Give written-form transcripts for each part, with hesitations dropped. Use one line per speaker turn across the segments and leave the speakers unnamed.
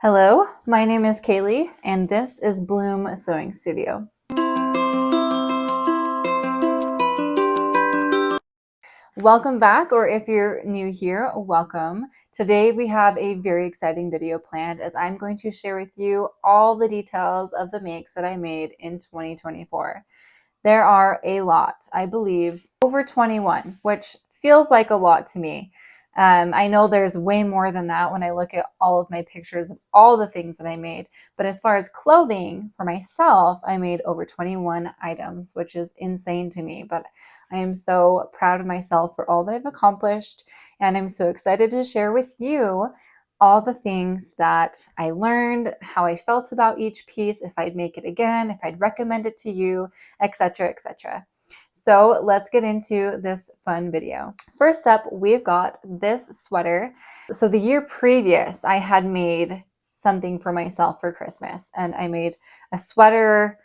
Hello, my name is Kaylee, and this is Bloom Sewing Studio. Welcome back, or if you're new here, welcome. Today we have a very exciting video planned as I'm going to share with you all the details of the makes that I made in 2024. There are a lot, I believe, over 21, which feels like a lot to me. I know there's way more than that when I look at all of my pictures of all the things that I made. But as far as clothing for myself, I made over 21 items, which is insane to me. But I am so proud of myself for all that I've accomplished. And I'm so excited to share with you all the things that I learned, how I felt about each piece, if I'd make it again, if I'd recommend it to you, etc., etc. So let's get into this fun video. First up, we've got this sweater. So the year previous, I had made something for myself for Christmas, and I made a sweater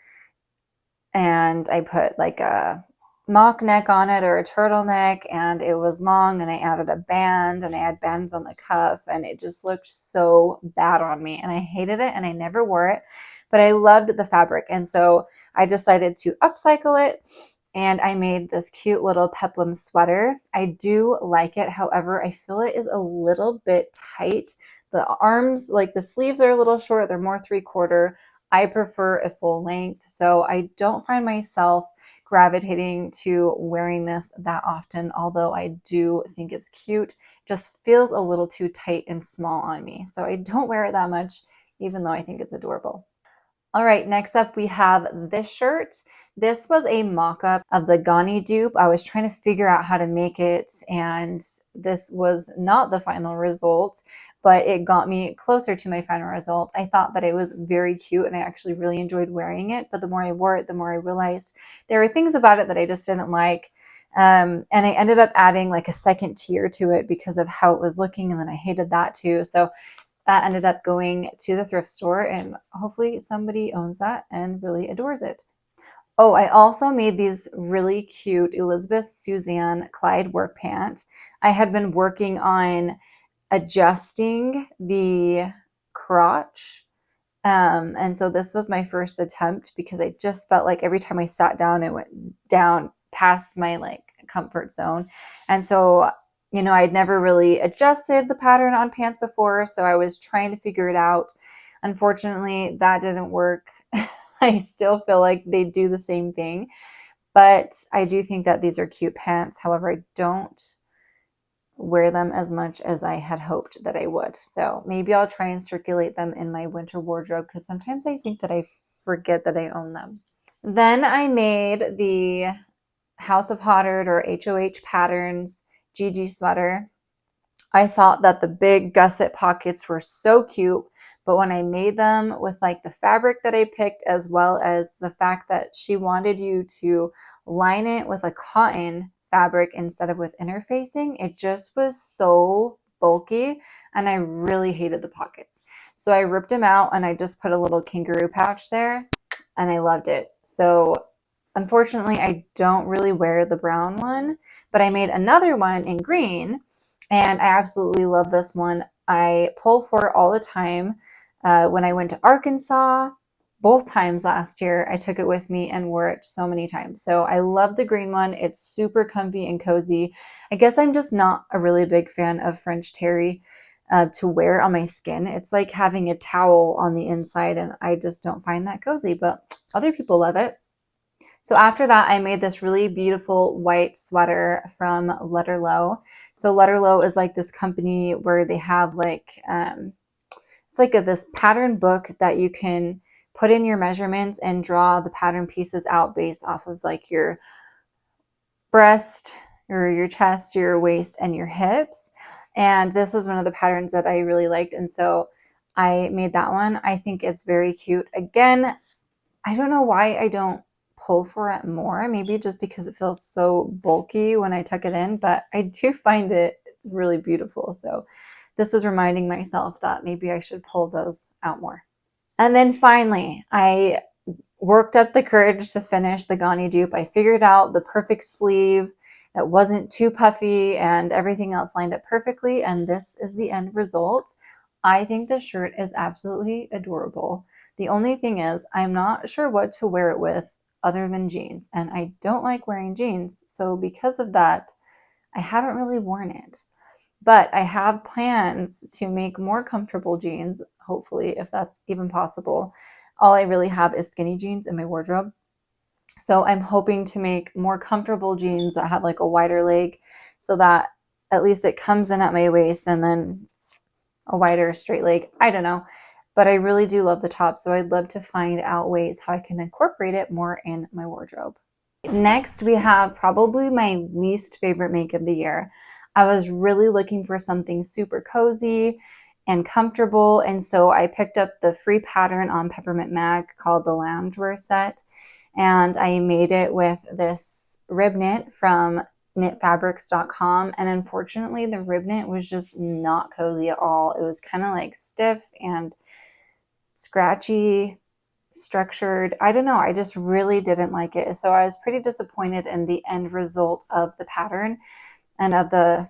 and I put like a mock neck on it or a turtleneck, and it was long, and I added a band and I had bands on the cuff, and it just looked so bad on me and I hated it and I never wore it, but I loved the fabric. And so I decided to upcycle it and I made this cute little peplum sweater. I do like it. However, I feel it is a little bit tight. The arms, like the sleeves are a little short. They're more 3/4. I prefer a full length. So I don't find myself gravitating to wearing this that often, although I do think it's cute. It just feels a little too tight and small on me. So I don't wear it that much, even though I think it's adorable. All right, next up we have this shirt. This was a mock-up of the Ghanni dupe. I was trying to figure out how to make it, and this was not the final result, but it got me closer to my final result. I thought that it was very cute, and I actually really enjoyed wearing it, but the more I wore it, the more I realized there were things about it that I just didn't like. And I ended up adding like a second tier to it because of how it was looking, and then I hated that too. So that ended up going to the thrift store, and hopefully somebody owns that and really adores it. Oh, I also made these really cute Elizabeth Suzanne Clyde work pant. I had been working on adjusting the crotch. And so this was my first attempt because I just felt like every time I sat down, it went down past my like comfort zone. And so I'd never really adjusted the pattern on pants before, so I was trying to figure it out. Unfortunately, that didn't work. I still feel like they do the same thing, but I do think that these are cute pants. However, I don't wear them as much as I had hoped that I would. So maybe I'll try and circulate them in my winter wardrobe because sometimes I think that I forget that I own them. Then I made the House of Hottard or HOH Patterns GG sweater. I thought that the big gusset pockets were so cute, but when I made them with like the fabric that I picked, as well as the fact that she wanted you to line it with a cotton fabric instead of with interfacing, it just was so bulky and I really hated the pockets. So I ripped them out and I just put a little kangaroo pouch there and I loved it. So unfortunately, I don't really wear the brown one, but I made another one in green, and I absolutely love this one. I pull for it all the time. When I went to Arkansas, both times last year, I took it with me and wore it so many times. So I love the green one. It's super comfy and cozy. I guess I'm just not a really big fan of French terry to wear on my skin. It's like having a towel on the inside, and I just don't find that cozy, but other people love it. So after that, I made this really beautiful white sweater from Lutterloh. So Lutterloh is like this company where they have like, it's like this pattern book that you can put in your measurements and draw the pattern pieces out based off of like your breast or your chest, your waist, and your hips. And this is one of the patterns that I really liked. And so I made that one. I think it's very cute. Again, I don't know why I don't pull for it more, maybe just because it feels so bulky when I tuck it in, but I do find it's really beautiful. So this is reminding myself that maybe I should pull those out more. And then finally, I worked up the courage to finish the Ghanni dupe. I figured out the perfect sleeve that wasn't too puffy and everything else lined up perfectly, and this is the end result. I think the shirt is absolutely adorable. The only thing is, I'm not sure what to wear it with other than jeans, and I don't like wearing jeans. So because of that, I haven't really worn it. But I have plans to make more comfortable jeans, hopefully, if that's even possible. All I really have is skinny jeans in my wardrobe. So I'm hoping to make more comfortable jeans that have like a wider leg so that at least it comes in at my waist and then a wider straight leg. I don't know. But I really do love the top. So I'd love to find out ways how I can incorporate it more in my wardrobe. Next, we have probably my least favorite make of the year. I was really looking for something super cozy and comfortable, and so I picked up the free pattern on Peppermint Mag called the Loungewear set, and I made it with this rib knit from knitfabricdotcom, and unfortunately the rib knit was just not cozy at all. It was kind of like stiff and scratchy, structured. I don't know. I just really didn't like it. So I was pretty disappointed in the end result of the pattern and of the,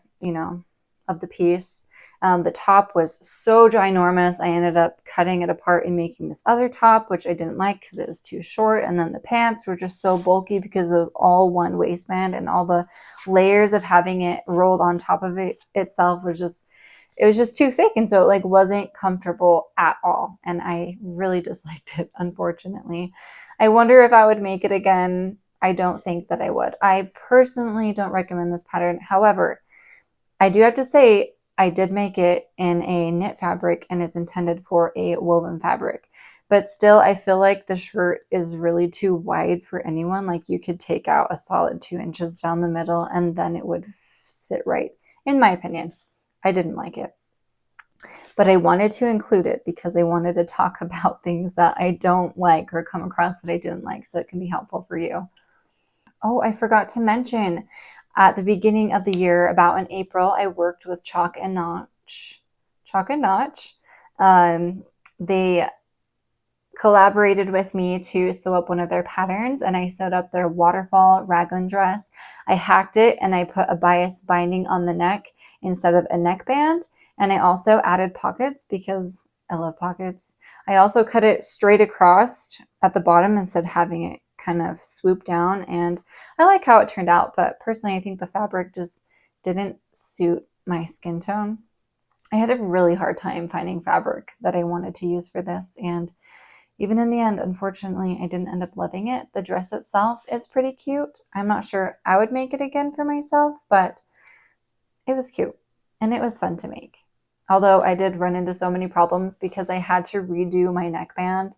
of the piece. The top was so ginormous. I ended up cutting it apart and making this other top, which I didn't like because it was too short. And then the pants were just so bulky because it was all one waistband, and all the layers of having it rolled on top of it itself was just, it was just too thick, and so it like wasn't comfortable at all, and I really disliked it, unfortunately. I wonder if I would make it again. I don't think that I would. I personally don't recommend this pattern. However, I do have to say I did make it in a knit fabric, and it's intended for a woven fabric, but still I feel like the shirt is really too wide for anyone. Like you could take out a solid 2 inches down the middle and then it would sit right, in my opinion. I didn't like it. But I wanted to include it because I wanted to talk about things that I don't like or come across that I didn't like, so it can be helpful for you. Oh, I forgot to mention at the beginning of the year, about in April, I worked with Chalk and Notch. Chalk and Notch. They collaborated with me to sew up one of their patterns, and I sewed up their waterfall raglan dress. I hacked it and I put a bias binding on the neck instead of a neckband. And I also added pockets because I love pockets. I also cut it straight across at the bottom instead of having it kind of swoop down. And I like how it turned out, but personally I think the fabric just didn't suit my skin tone. I had a really hard time finding fabric that I wanted to use for this, and even in the end, unfortunately, I didn't end up loving it. The dress itself is pretty cute. I'm not sure I would make it again for myself, but it was cute and it was fun to make. Although I did run into so many problems because I had to redo my neckband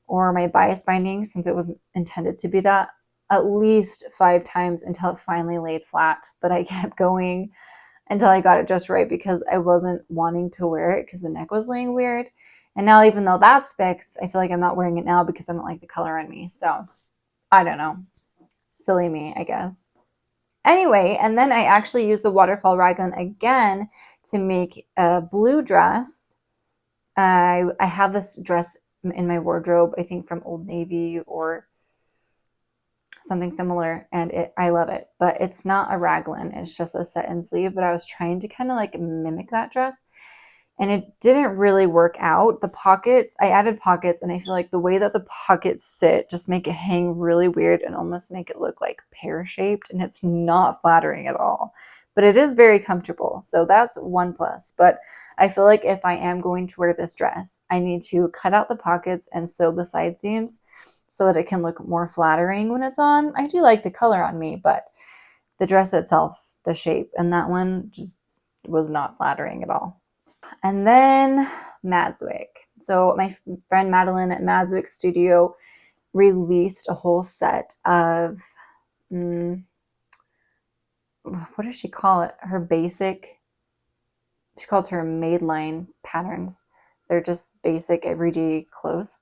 or my bias binding, since it wasn't intended to be that, at least 5 times until it finally laid flat. But I kept going until I got it just right because I wasn't wanting to wear it because the neck was laying weird. And now, even though that's fixed, I feel like I'm not wearing it now because I don't like the color on me. So I don't know. Silly me, I guess. Anyway, and then I actually used the waterfall raglan again to make a blue dress. I have this dress in my wardrobe, I think from Old Navy or something similar, and I love it. But it's not a raglan, it's just a set-in sleeve. But I was trying to kind of like mimic that dress, and it didn't really work out. The pockets, I added pockets, and I feel like the way that the pockets sit just make it hang really weird and almost make it look like pear-shaped, and it's not flattering at all. But it is very comfortable, so that's one plus. But I feel like if I am going to wear this dress, I need to cut out the pockets and sew the side seams so that it can look more flattering when it's on. I do like the color on me, but the dress itself, the shape, and that one just was not flattering at all. And then Madswick. So my friend Madeline at Madswick Studio released a whole set of, what does she call it? Her basic, she calls her Madeline patterns. They're just basic everyday clothes.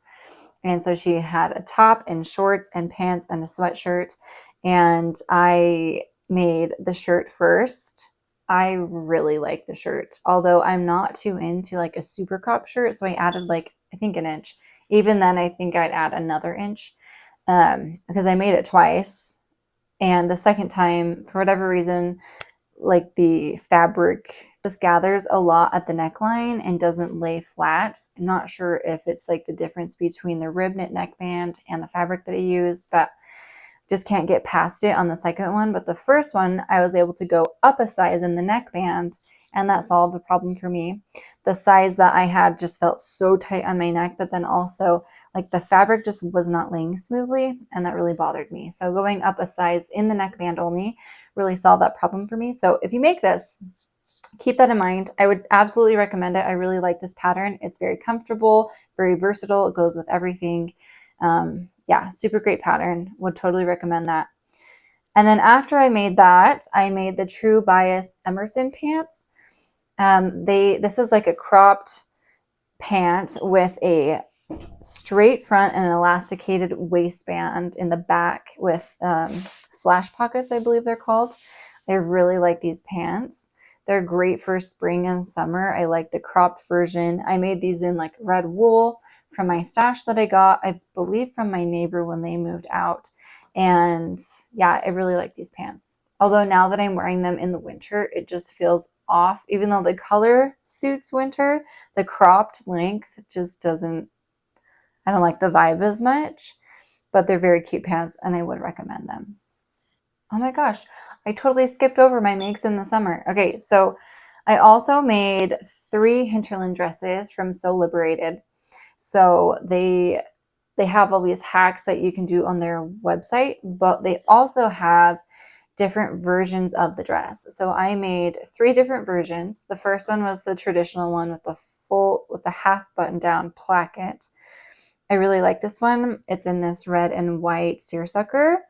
And so she had a top and shorts and pants and a sweatshirt. And I made the shirt first. I really like the shirt, although I'm not too into like a super crop shirt. So I added like, I think an inch. Even then, I think I'd add another inch because I made it twice. And the second time, for whatever reason, like the fabric just gathers a lot at the neckline and doesn't lay flat. I'm not sure if it's like the difference between the rib knit neckband and the fabric that I used, but just can't get past it on the second one. But the first one, I was able to go up a size in the neckband, and that solved the problem for me. The size that I had just felt so tight on my neck, but then also like the fabric just was not laying smoothly, and that really bothered me. So going up a size in the neckband only really solved that problem for me. So if you make this, keep that in mind. I would absolutely recommend it. I really like this pattern. It's very comfortable, very versatile. It goes with everything. Yeah, super great pattern. Would totally recommend that. And then after I made that, I made the True Bias Emerson pants. This is like a cropped pant with a straight front and an elasticated waistband in the back with slash pockets, I believe they're called. I really like these pants. They're great for spring and summer. I like the cropped version. I made these in like red wool from my stash that I got, I believe from my neighbor when they moved out. And yeah, I really like these pants. Although now that I'm wearing them in the winter, it just feels off. Even though the color suits winter, the cropped length just doesn't, I don't like the vibe as much, but they're very cute pants and I would recommend them. Oh my gosh, I totally skipped over my makes in the summer. Okay, so I also made 3 hinterland dresses from So Liberated. So they have all these hacks that you can do on their website, but they also have different versions of the dress. So I made 3 different versions. The first one was the traditional one with the half button down placket. I really like this one. It's in this red and white seersucker.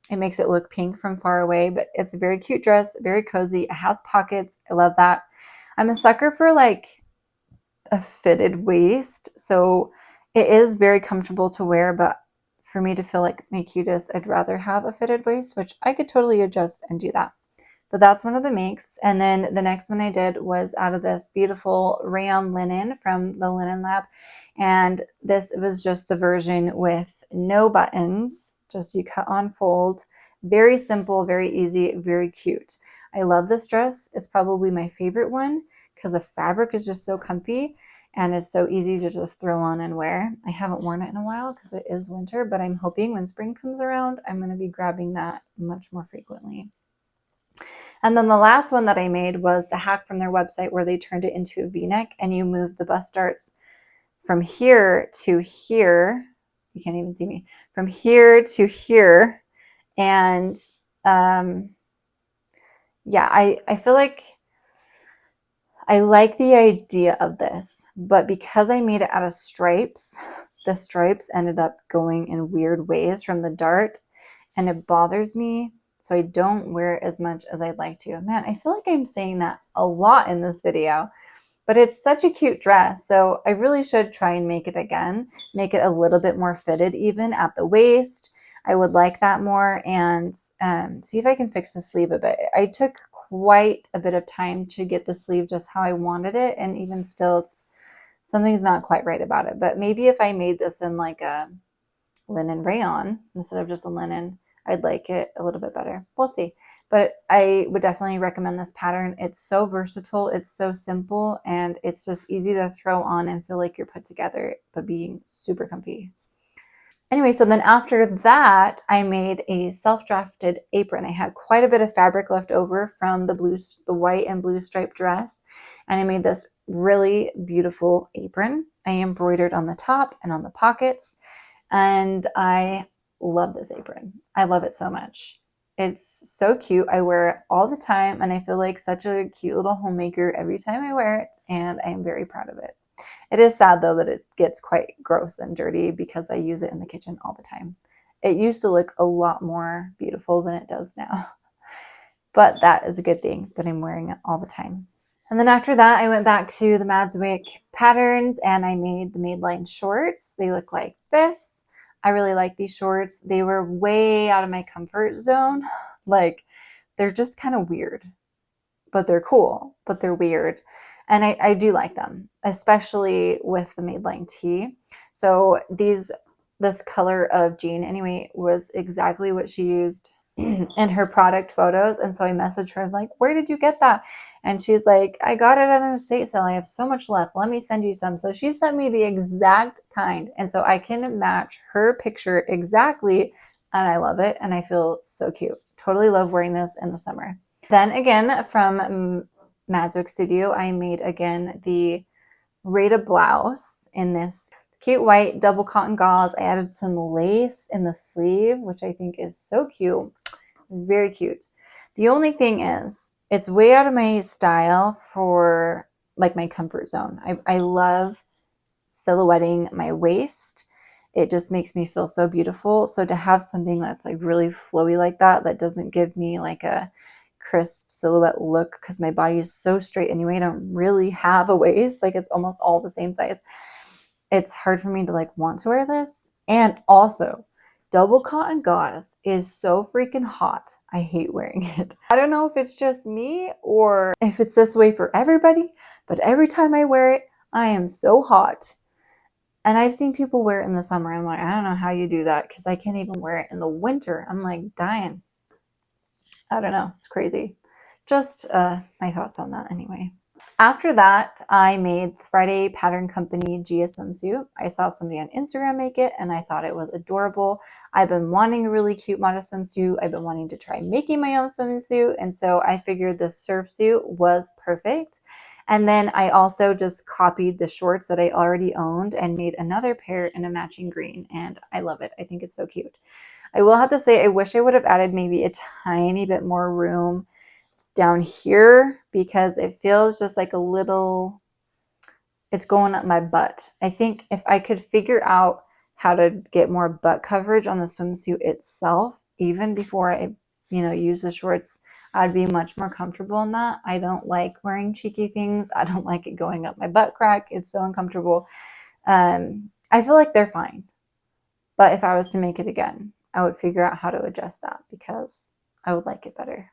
It makes it look pink from far away, but it's a very cute dress, very cozy. It has pockets. I love that. I'm a sucker for like a fitted waist, so it is very comfortable to wear, but for me to feel like my cutest, I'd rather have a fitted waist, which I could totally adjust and do that. But that's one of the makes. And then the next one I did was out of this beautiful rayon linen from the Linen Lab. And this was just the version with no buttons, just you cut on fold. Very simple, very easy, very cute. I love this dress. It's probably my favorite one because the fabric is just so comfy and it's so easy to just throw on and wear. I haven't worn it in a while because it is winter, but I'm hoping when spring comes around, I'm going to be grabbing that much more frequently. And then the last one that I made was the hack from their website where they turned it into a V-neck and you move the bust darts from here to here. You can't even see me. From here to here. And yeah, I feel like I like the idea of this, but because I made it out of stripes, the stripes ended up going in weird ways from the dart and it bothers me. So I don't wear it as much as I'd like to. Man, I feel like I'm saying that a lot in this video, but it's such a cute dress. So I really should try and make it again, make it a little bit more fitted even at the waist. I would like that more and see if I can fix the sleeve a bit. I took quite a bit of time to get the sleeve just how I wanted it. And even still, something's not quite right about it. But maybe if I made this in like a linen rayon instead of just a linen, I'd like it a little bit better. We'll see. But I would definitely recommend this pattern. It's so versatile. It's so simple. And it's just easy to throw on and feel like you're put together, but being super comfy. Anyway, so then after that, I made a self-drafted apron. I had quite a bit of fabric left over from the white and blue striped dress. And I made this really beautiful apron. I embroidered on the top and on the pockets. And I love this apron. I love it so much. It's so cute. I wear it all the time and I feel like such a cute little homemaker every time I wear it, and I am very proud of it. It is sad though that it gets quite gross and dirty because I use it in the kitchen all the time. It used to look a lot more beautiful than it does now, but that is a good thing that I'm wearing it all the time. And then after that, I went back to the Madswick patterns and I made the Madeline shorts. They look like this. I really like these shorts. They were way out of my comfort zone. Like, they're just kind of weird, but they're cool, but they're weird. And I do like them, especially with the Madeline tee. So this color of jean anyway was exactly what she used in her product photos. And so I messaged her like, where did you get that? And she's like, I got it at an estate sale. I have so much left. Let me send you some. So she sent me the exact kind. And so I can match her picture exactly. And I love it. And I feel so cute. Totally love wearing this in the summer. Then again, from Madswick Studio, I made again the rated blouse in this cute white double cotton gauze. I added some lace in the sleeve, which I think is so cute. Very cute. The only thing is, it's way out of my style for like my comfort zone. I love silhouetting my waist. It just makes me feel so beautiful. So to have something that's like really flowy like that doesn't give me like a crisp silhouette look, because my body is so straight anyway. I don't really have a waist. Like it's almost all the same size. It's hard for me to like want to wear this. And also, double cotton gauze is so freaking hot. I hate wearing it. I don't know if it's just me or if it's this way for everybody, but every time I wear it, I am so hot. And I've seen people wear it in the summer. I'm like, I don't know how you do that, because I can't even wear it in the winter. I'm like dying. I don't know. It's crazy. Just my thoughts on that anyway. After that, I made the Friday Pattern Company Gia swimsuit. I saw somebody on Instagram make it, and I thought it was adorable. I've been wanting a really cute modest swimsuit. I've been wanting to try making my own swimsuit, and so I figured the surf suit was perfect. And then I also just copied the shorts that I already owned and made another pair in a matching green, and I love it. I think it's so cute. I will have to say, I wish I would have added maybe a tiny bit more room down here, because it feels just like a little, it's going up my butt. I think if I could figure out how to get more butt coverage on the swimsuit itself, even before I, use the shorts, I'd be much more comfortable in that. I don't like wearing cheeky things. I don't like it going up my butt crack. It's so uncomfortable. I feel like they're fine. But if I was to make it again, I would figure out how to adjust that, because I would like it better.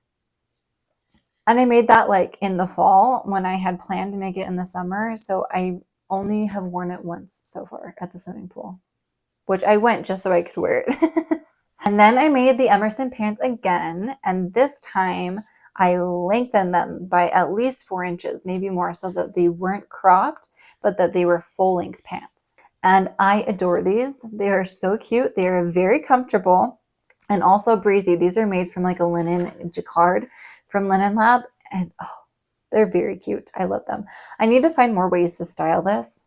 And I made that like in the fall when I had planned to make it in the summer. So I only have worn it once so far at the swimming pool, which I went just so I could wear it. And then I made the Emerson pants again. And this time I lengthened them by at least 4 inches, maybe more, so that they weren't cropped, but that they were full length pants. And I adore these. They are so cute. They are very comfortable and also breezy. These are made from like a linen jacquard from Linen Lab, and oh, they're very cute. I love them. I need to find more ways to style this.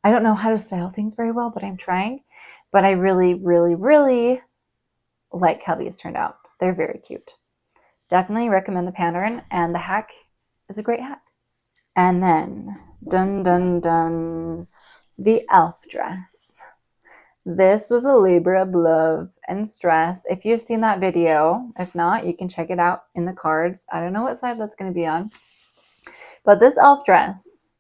I don't know how to style things very well, but I'm trying. But I really, really, really like how these turned out. They're very cute. Definitely recommend the pattern, and the hack is a great hack. And then, dun dun dun, the elf dress. This was a labor of love and stress. If you've seen that video, if not, you can check it out in the cards. I don't know what side that's going to be on. But this elf dress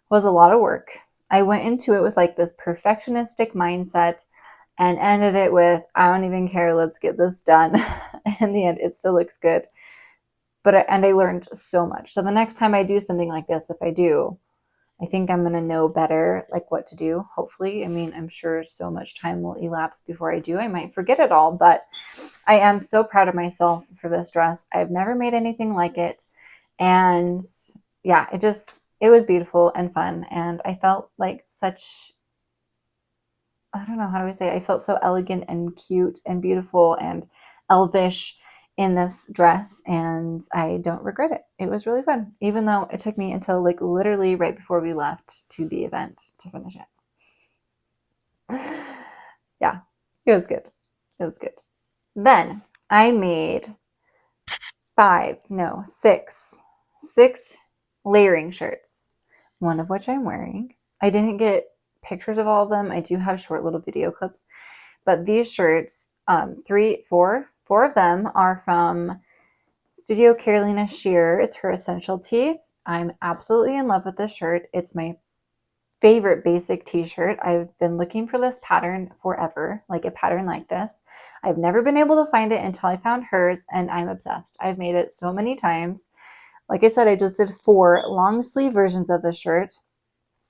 was a lot of work. I went into it with like this perfectionistic mindset and ended it with, I don't even care, let's get this done. In the end, it still looks good. And I learned so much. So the next time I do something like this, if I do, I think I'm going to know better, like what to do, hopefully. I mean, I'm sure so much time will elapse before I do. I might forget it all, but I am so proud of myself for this dress. I've never made anything like it. And yeah, it was beautiful and fun. And I felt like such, I don't know, how do I say it? I felt so elegant and cute and beautiful and elvish in this dress, and I don't regret it. It was really fun, even though it took me until like literally right before we left to the event to finish it. Yeah, it was good. It was good. Then I made 6 layering shirts, one of which I'm wearing. I didn't get pictures of all of them. I do have short little video clips, but these shirts, 4 of them are from Studio Carolina Shear. It's her essential tee. I'm absolutely in love with this shirt. It's my favorite basic t-shirt. I've been looking for this pattern forever, like a pattern like this. I've never been able to find it until I found hers, and I'm obsessed. I've made it so many times. Like I said, I just did 4 long sleeve versions of the shirt.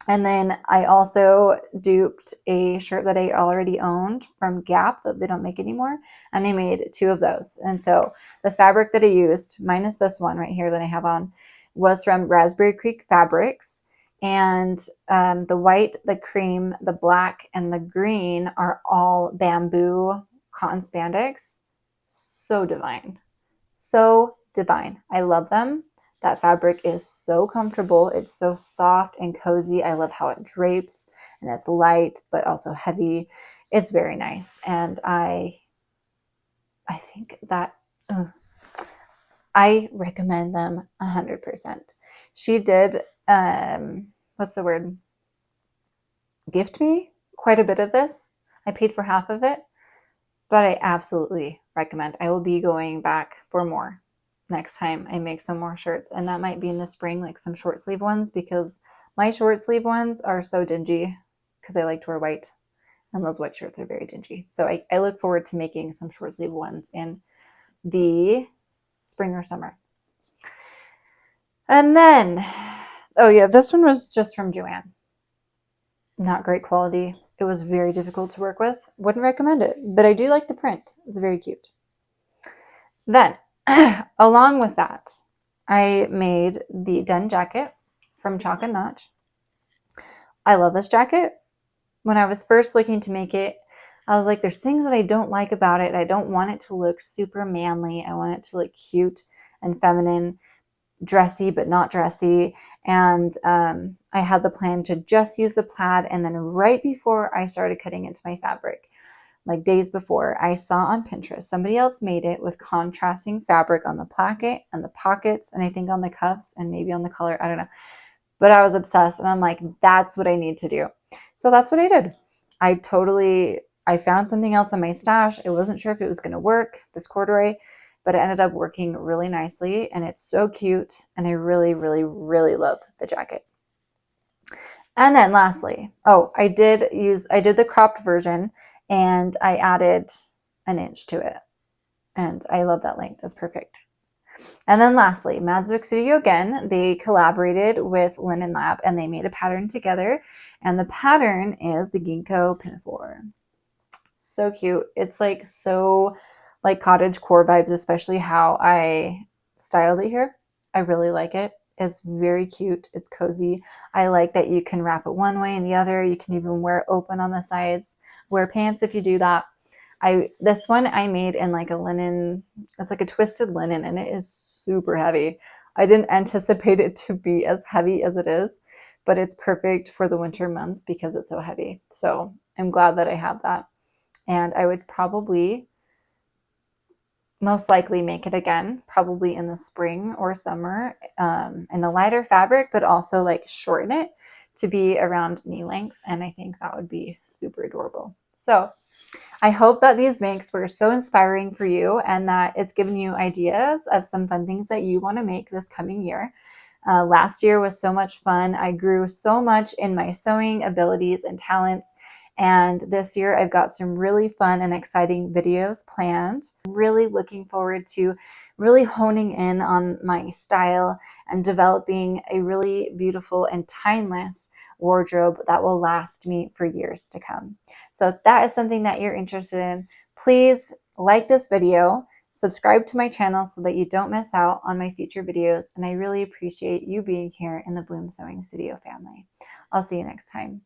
And then I also duped a shirt that I already owned from Gap that they don't make anymore. And I made 2 of those. And so the fabric that I used, minus this one right here that I have on, was from Raspberry Creek Fabrics. And the white, the cream, the black, and the green are all bamboo cotton spandex. So divine. So divine. I love them. That fabric is so comfortable. It's so soft and cozy. I love how it drapes, and it's light but also heavy. It's very nice, and I think that I recommend them 100%. She did what's the word? Gift me quite a bit of this. I paid for half of it, but I absolutely recommend. I will be going back for more next time I make some more shirts, and that might be in the spring, like some short sleeve ones, because my short sleeve ones are so dingy because I like to wear white, and those white shirts are very dingy. So I look forward to making some short sleeve ones in the spring or summer. And then, oh yeah, this one was just from Joanne. Not great quality. It was very difficult to work with. Wouldn't recommend it, but I do like the print. It's very cute. Then, along with that, I made the denim jacket from Chalk and Notch. I love this jacket. When I was first looking to make it, I was like, there's things that I don't like about it. I don't want it to look super manly. I want it to look cute and feminine, dressy but not dressy. And I had the plan to just use the plaid. And then right before I started cutting into my fabric, like days before, I saw on Pinterest somebody else made it with contrasting fabric on the placket and the pockets, and I think on the cuffs and maybe on the collar. I don't know. But I was obsessed, and I'm like, that's what I need to do. So that's what I did. I found something else in my stash. I wasn't sure if it was going to work, this corduroy, but it ended up working really nicely, and it's so cute, and I really, really, really love the jacket. And then lastly, I did the cropped version, and I added an inch to it. And I love that length. That's perfect. And then lastly, Madswick Studio again, they collaborated with Linen Lab, and they made a pattern together. And the pattern is the Ginkgo Pinafore. So cute. It's like so like cottage core vibes, especially how I styled it here. I really like it. It's very cute. It's cozy. I like that you can wrap it one way and the other. You can even wear it open on the sides. Wear pants if you do that. This one I made in like a linen, it's like a twisted linen, and it is super heavy. I didn't anticipate it to be as heavy as it is, but it's perfect for the winter months because it's so heavy. So I'm glad that I have that. And I would probably most likely make it again, probably in the spring or summer, in a lighter fabric, but also like shorten it to be around knee length. And I think that would be super adorable. So I hope that these makes were so inspiring for you, and that it's given you ideas of some fun things that you want to make this coming year. Last year was so much fun. I grew so much in my sewing abilities and talents. And this year I've got some really fun and exciting videos planned. I'm really looking forward to really honing in on my style and developing a really beautiful and timeless wardrobe that will last me for years to come. So if that is something that you're interested in, please like this video, subscribe to my channel so that you don't miss out on my future videos. And I really appreciate you being here in the Bloom Sewing Studio family. I'll see you next time.